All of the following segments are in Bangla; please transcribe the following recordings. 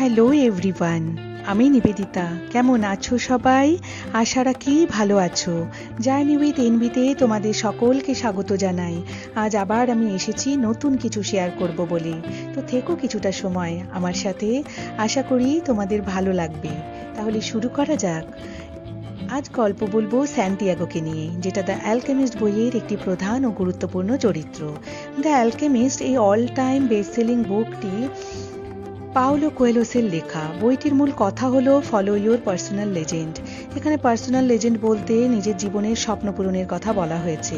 হ্যালো এভরিওয়ান, আমি নিবেদিতা। কেমন আছো সবাই? আশা রাখি ভালো আছো। জার্নি উইথ এনবিতে তোমাদের সকলকে স্বাগত জানাই। আজ আবার আমি এসেছি নতুন কিছু শেয়ার করব বলে। তো থেকো কিছুটা সময় আমার সাথে, আশা করি তোমাদের ভালো লাগবে। তাহলে শুরু করা যাক। আজ গল্প বলবো স্যান্টিয়াগোকে নিয়ে, যেটা দ্য অ্যালকেমিস্ট বইয়ের একটি প্রধান ও গুরুত্বপূর্ণ চরিত্র। দ্য অ্যালকেমিস্ট এই অল টাইম বেস্ট সেলিং বুকটি পাওলো কোয়েলোসের লেখা। বইটির মূল কথা হলো ফলো ইউর পার্সোনাল লেজেন্ড। এখানে পার্সোনাল লেজেন্ড বলতে নিজের জীবনের স্বপ্ন পূরণের কথা বলা হয়েছে।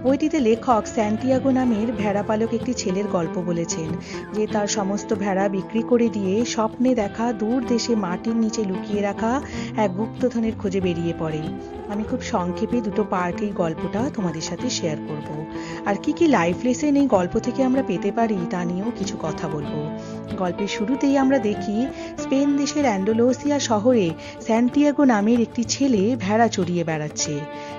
বইটিতে লেখক স্যান্টিয়াগো নামের ভেড়া পালক একটি ছেলের গল্প বলেছেন, যে তার সমস্ত ভেড়া বিক্রি করে দিয়ে স্বপ্নে দেখা দূর দেশে মাটির নিচে লুকিয়ে রাখা এক গুপ্তধনের খোঁজে বেরিয়ে পড়ে। আমি খুব সংক্ষেপে দুটো পার্ট এই গল্পটা তোমাদের সাথে শেয়ার করব। আর কি কি লাইফ লেসন এই গল্প থেকে আমরা পেতে পারি তা নিয়েও কিছু কথা বলবো। গল্পের শুরুতেই আমরা দেখি স্পেন দেশের অ্যান্ডালুসিয়া শহরে স্যান্টিয়াগো নামের একটি ছেলে ভেড়া চড়িয়ে বেড়াচ্ছে।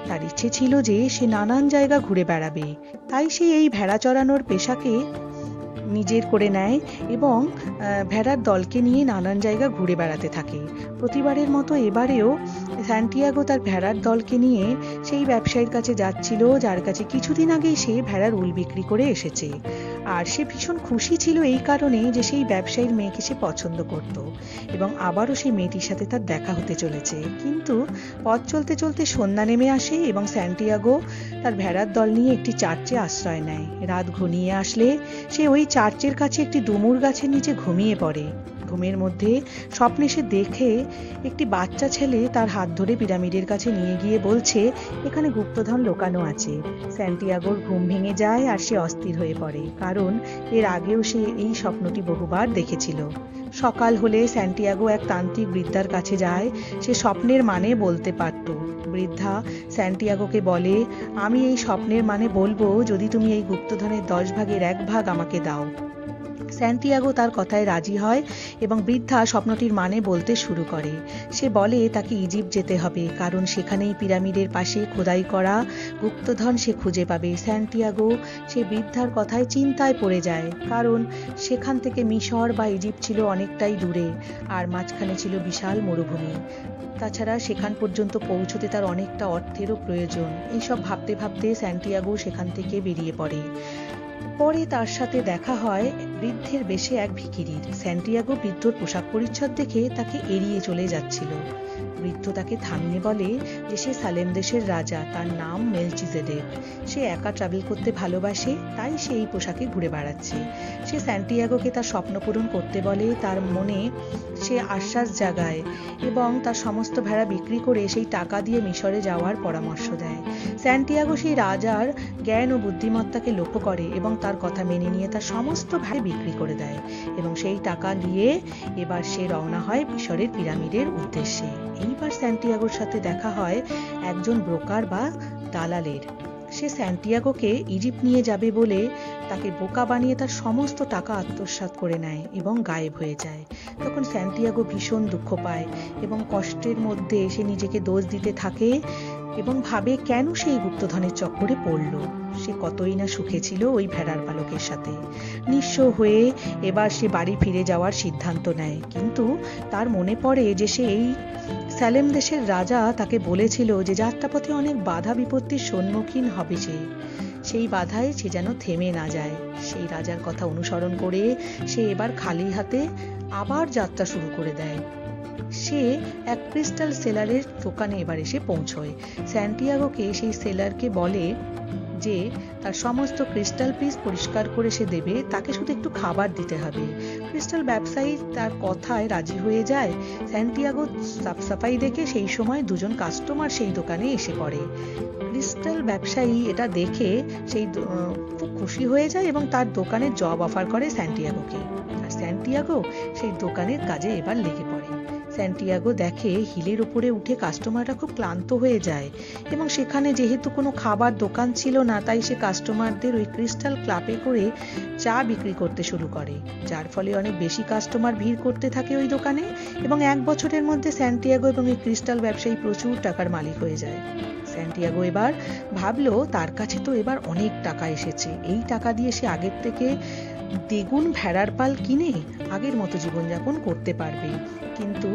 তার ইচ্ছে ছিল যে সে নানান জায়গা ঘুরে বেড়াবে, তাই সে এই ভেড়া চড়ানোর পেশাকে নিজের করে নেয় এবং ভেড়ার দলকে নিয়ে নানান জায়গা ঘুরে বেড়াতে থাকে। প্রতিবারের মতো এবারেও স্যান্টিয়াগো তার ভেড়ার দলকে নিয়ে সেই ব্যবসায়ীর কাছে যাচ্ছিল, যার কাছে কিছুদিন আগেই সে ভেড়ার উল বিক্রি করে এসেছে। আর সে ভীষণ খুশি ছিল এই কারণে যে সেই ব্যবসায়ীর মেয়েকে সে পছন্দ করত এবং আবারও সেই মেয়েটির সাথে তার দেখা হতে চলেছে। কিন্তু পথ চলতে চলতে সন্ধ্যা নেমে আসে এবং স্যান্টিয়াগো তার ভেড়ার দল নিয়ে একটি চার্চে আশ্রয় নেয়। রাত ঘনিয়ে আসলে সে ওই চার্চের কাছে একটি ডুমুর গাছের নিচে ঘুমিয়ে পড়ে। ঘুমের মধ্যে স্বপ্নে সে দেখে একটি বাচ্চা ছেলে তার হাত ধরে পিরামিডের কাছে নিয়ে গিয়ে বলছে, এখানে গুপ্তধন লুকানো আছে। স্যান্টিয়াগোর ঘুম ভেঙে যায় আর সে অস্থির হয়ে পড়ে, কারণ এর আগেও সে এই স্বপ্নটি বহুবার দেখেছিল। সকাল হলে স্যান্টিয়াগো এক তান্ত্রিক বৃদ্ধার কাছে যায়। সে স্বপ্নের মানে বলতে পারত। বৃদ্ধা স্যান্টিয়াগোকে বলে, আমি এই স্বপ্নের মানে বলবো যদি তুমি এই গুপ্তধনের 10 ভাগের 1 ভাগ আমাকে দাও। স্যান্টিয়াগো তার কথায় রাজি হয় এবং বৃদ্ধা স্বপ্নটির মানে বলতে শুরু করে। সে বলে তাকে ইজিপ্ট যেতে হবে, কারণ সেখানেই পিরামিডের পাশে খোদাই করা গুপ্তধন সে খুঁজে পাবে। স্যান্টিয়াগো সে বৃদ্ধার কথায় চিন্তায় পড়ে যায়, কারণ সেখান থেকে মিশর বা ইজিপ্ট ছিল অনেকটাই দূরে আর মাঝখানে ছিল বিশাল মরুভূমি। তাছাড়া সেখান পর্যন্ত পৌঁছতে তার অনেকটা অর্থেরও প্রয়োজন। এইসব ভাবতে ভাবতে স্যান্টিয়াগো সেখান থেকে বেরিয়ে পড়ে। পরে তার সাথে দেখা হয় বৃদ্ধের বেশে এক ভিখিরির। স্যান্টিয়াগো বৃদ্ধর পোশাক পরিচ্ছদ দেখে তাকে এড়িয়ে চলে যাচ্ছিল। বৃদ্ধ তাকে থামিয়ে বলে যে সে সালেম দেশের রাজা, তার নাম মেলচিজেদেক। সে একা ট্রাভেল করতে ভালোবাসে, তাই সে এই পোশাকে ঘুরে বেড়াচ্ছে। সে স্যান্টিয়াগোকে তার স্বপ্ন পূরণ করতে বলে, তার মনে সে আশ্বাস জাগায় এবং তার সমস্ত ভেড়া বিক্রি করে সেই টাকা দিয়ে মিশরে যাওয়ার পরামর্শ দেয়। স্যান্টিয়াগো সেই রাজার জ্ঞান ও বুদ্ধিমত্তাকে লক্ষ্য করে এবং তার কথা মেনে নিয়ে তার সমস্ত ভেড়া বিক্রি করে দেয় এবং সেই টাকা দিয়ে এবার সে রওনা হয় মিশরের পিরামিডের উদ্দেশ্যে। এইবার স্যান্টিয়াগোর সাথে দেখা হয় একজন ব্রোকার বা দালালের। সে স্যান্টিয়াগোকে ইজিপ্ট নিয়ে যাবে বলে তাকে বোকা বানিয়ে তার সমস্ত টাকা আত্মসাৎ করে নেয় এবং গায়েব হয়ে যায়। তখন স্যান্টিয়াগো ভীষণ দুঃখ পায় এবং কষ্টের মধ্যে সে নিজেকে দোষ দিতে থাকে এবং ভাবে কেন সেই গুপ্তধনের চক্করে পড়ল। সে কতই না সুখে ছিল ওই ভেড়ার পালকের সাথে। নিঃস্ব হয়ে এবার সে বাড়ি ফিরে যাওয়ার সিদ্ধান্ত নেয়, কিন্তু তার মনে পড়ে যে সে এই সালেম দেশের রাজা তাকে বলেছিল যে যাত্রাপথে অনেক বাধা বিপত্তির সম্মুখীন হবে সেই বাধায় সে যেন থেমে না যায়। সেই রাজার কথা অনুসরণ করে সে এবার খালি হাতে আবার যাত্রা শুরু করে দেয়। সে এক ক্রিস্টাল সেলারের দোকানে এবার এসে পৌঁছয়। স্যান্টিয়াগোকে সেই সেলারকে বলে যে তার সমস্ত ক্রিস্টাল পিস পরিষ্কার করে সে দেবে, তাকে শুধু একটু খাবার দিতে হবে। ক্রিস্টাল ব্যবসায়ী তার কথায় রাজি হয়ে যায়। স্যান্টিয়াগো সাফসাফাই দেখে সেই সময় দুজন কাস্টমার সেই দোকানে এসে পড়ে। ক্রিস্টাল ব্যবসায়ী এটা দেখে সেই খুব খুশি হয়ে যায় এবং তার দোকানে জব অফার করে স্যান্টিয়াগোকে। আর স্যান্টিয়াগো সেই দোকানের কাজে এবার লেগে পড়ে। স্যান্টিয়াগো দেখে হিলের উপরে উঠে কাস্টমাররা খুব ক্লান্ত হয়ে যায় এবং সেখানে যেহেতু কোনো খাবার দোকান ছিল না, তাই সে কাস্টমারদের ওই ক্রিস্টাল ক্লাবে করে চা বিক্রি করতে শুরু করে, যার ফলে অনেক বেশি কাস্টমার ভিড় করতে থাকে ওই দোকানে এবং 1 বছরের মধ্যে স্যান্টিয়াগো এবং এই ক্রিস্টাল ব্যবসায়ী প্রচুর টাকার মালিক হয়ে যায়। স্যান্টিয়াগো এবার ভাবলো তার কাছে তো এবার অনেক টাকা এসেছে, এই টাকা দিয়ে সে আগের থেকে দ্বিগুণ ভেড়ার পাল কিনে আগের মতো জীবনযাপন করতে পারবে। কিন্তু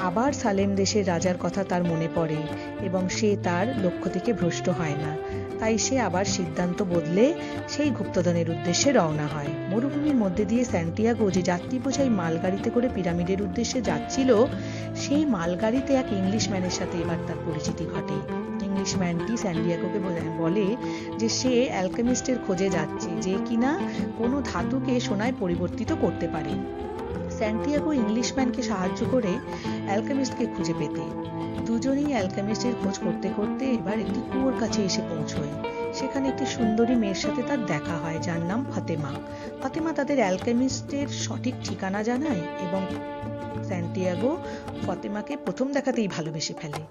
আবার সালেম দেশের রাজার কথা তার মনে পড়ে এবং সে তার লক্ষ্য থেকে ভ্রষ্ট হয় না। তাই সে আবার সিদ্ধান্ত বদলে সেই গুপ্তধনের উদ্দেশ্যে রওনা হয়। মরুভূমির মধ্যে দিয়ে স্যান্টিয়াগো যে যাত্রী বোঝাই মালগাড়িতে করে পিরামিডের উদ্দেশ্যে যাচ্ছিল, সেই মালগাড়িতে এক ইংলিশম্যানের সাথে এবার তার পরিচিতি ঘটে। ইংলিশম্যানটি স্যান্টিয়াগোকে বলে যে সে অ্যালকেমিস্টের খোঁজে যাচ্ছে, যে কিনা কোনো ধাতুকে সোনায় পরিবর্তিত করতে পারে। স্যান্টিয়াগো ইংলিশম্যানকে সাহায্য করে অ্যালকেমিস্টকে খুঁজে পেতে। দুজনেই অ্যালকেমিস্টের খোঁজ করতে করতে এবার একটি কুয়োর কাছে এসে পৌঁছয়। সেখানে একটি সুন্দরী মেয়ের সাথে তার দেখা হয়, যার নাম ফাতেমা। ফাতেমা তাদের অ্যালকেমিস্টের সঠিক ঠিকানা জানায় এবং স্যান্টিয়াগো ফাতেমাকে প্রথম দেখাতেই ভালোবেসে ফেলে।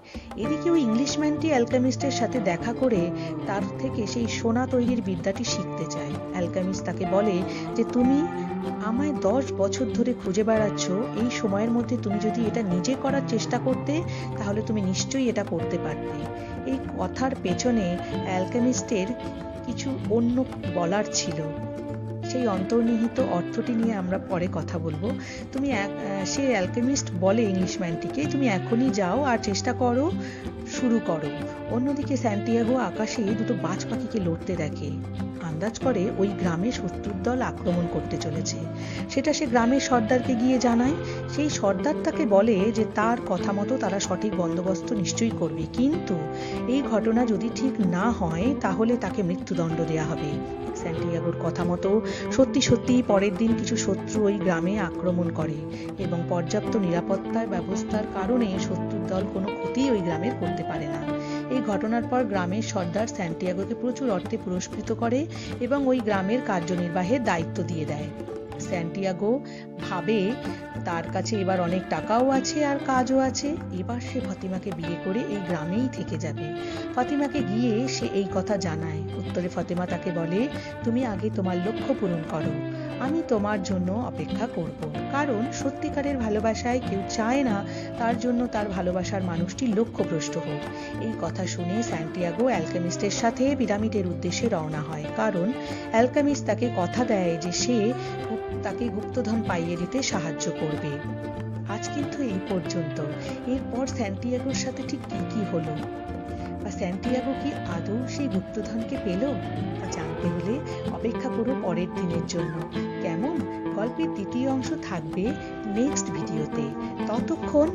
এদিকে ওই ইংলিশম্যানটি অ্যালকেমিস্টের সাথে দেখা করে তার থেকে সেই সোনা তৈরির বিদ্যাটি শিখতে চায়। অ্যালকেমিস্ট তাকে বলে যে তুমি আমায় 10 বছর ধরে খুঁজে বেড়াচ্ছ, এই সময়ের মধ্যে তুমি যদি এটা নিজে করার চেষ্টা করতে তাহলে তুমি নিশ্চয়ই এটা করতে পারতে। এই কথার পেছনে অ্যালকেমিস্টের কিছু অন্য বলার ছিল। সেই অন্তর্নিহিত অর্থটি নিয়ে আমরা পরে কথা বলবো। সে অ্যালকেমিস্ট বলে ইংলিশম্যানটিকে, তুমি এখনই যাও আর চেষ্টা করো, শুরু করো। অন্যদিকে স্যান্টিয়াগো আকাশে দুটো বাজ পাখিকে লড়তে দেখে। আন্দাজ করে ওই গ্রামে শত্রুর দল আক্রমণ করতে চলেছে। সেটা সে গ্রামের সর্দারকে গিয়ে জানায়। সেই সর্দার তাকে বলে যে তার কথা মতো তারা সঠিক বন্দোবস্ত নিশ্চয়ই করবে, কিন্তু এই ঘটনা যদি ঠিক না হয় তাহলে তাকে মৃত্যুদণ্ড দেয়া হবে। স্যান্টিয়াগোর কথা মতো সত্যি পরের দিন কিছু শত্রু ওই গ্রামে আক্রমণ করে এবং পর্যাপ্ত নিরাপত্তার ব্যবস্থার কারণে শত্রুর দল কোনো ক্ষতি ওই গ্রামের করতে পারে না। এই ঘটনার পর গ্রামের সর্দার স্যান্টিয়াগোকে প্রচুর অর্থে পুরস্কৃত করে এবং ওই গ্রামের কার্যনির্বাহের দায়িত্ব দিয়ে দেয়। স্যান্টিয়াগো ভাবে তার কাছে এবার অনেক টাকাও আছে আর কাজও আছে। এবার সে ফাতিমাকে বিয়ে করে এই গ্রামেই থেকে যাবে। ফাতিমাকে গিয়ে সে এই কথা জানায়। উত্তরে ফাতিমা তাকে বলে, তুমি আগে তোমার লক্ষ্য পূরণ করো, আমি তোমার জন্য অপেক্ষা করব। কারণ সত্যিকারের ভালোবাসায় কেউ চায় না তার জন্য তার ভালোবাসার মানুষটি লক্ষ্যভ্রষ্ট হোক। এই কথা শুনে স্যান্টিয়াগো অ্যালকেমিস্টের সাথে পিরামিডের উদ্দেশ্যে রওনা হয়, কারণ অ্যালকেমিস্ট তাকে কথা দেয় যে সে তাকে গুপ্তধন পাইয়ে দিতে সাহায্য করবে। আজ কিন্তু এই পর্যন্ত। এরপর স্যান্টিয়াগোর সাথে ঠিক কি হলো, বা স্যান্টিয়াগো কি আদৌ সেই গুপ্তধনকে পেল, তা জানতে হলে অপেক্ষা করো পরের দিনের জন্য। কেমন? গল্পের দ্বিতীয় অংশ থাকবে নেক্সট ভিডিওতে। ততক্ষণ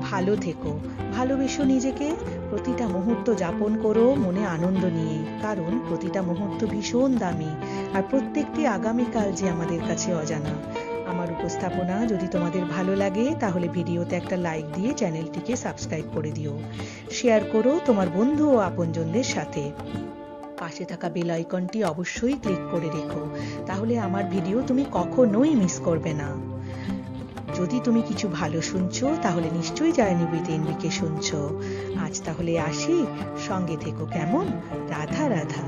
ভালো থেকো, ভালোবেসো নিজেকে, প্রতিটা মুহূর্ত যাপন করো মনে আনন্দ নিয়ে, কারণ প্রতিটা মুহূর্ত ভীষণ দামি আর প্রত্যেকটি আগামীকাল যে আমাদের কাছে অজানা। আমার উপস্থাপনা যদি তোমাদের ভালো লাগে তাহলে ভিডিওতে একটা লাইক দিয়ে চ্যানেলটিকে সাবস্ক্রাইব করে দিও। শেয়ার করো তোমার বন্ধু ও আপনজনদের সাথে। পাশে থাকা বেল আইকনটি অবশ্যই ক্লিক করে রেখো, তাহলে আমার ভিডিও তুমি কখনোই মিস করবে না। যদি তুমি কিছু ভালো শুনছো তাহলে নিশ্চয়ই জার্নি উইথ এনভিকে শুনছো। আজ তাহলে আসি, সঙ্গে থেকো কেমন? রাধা রাধা।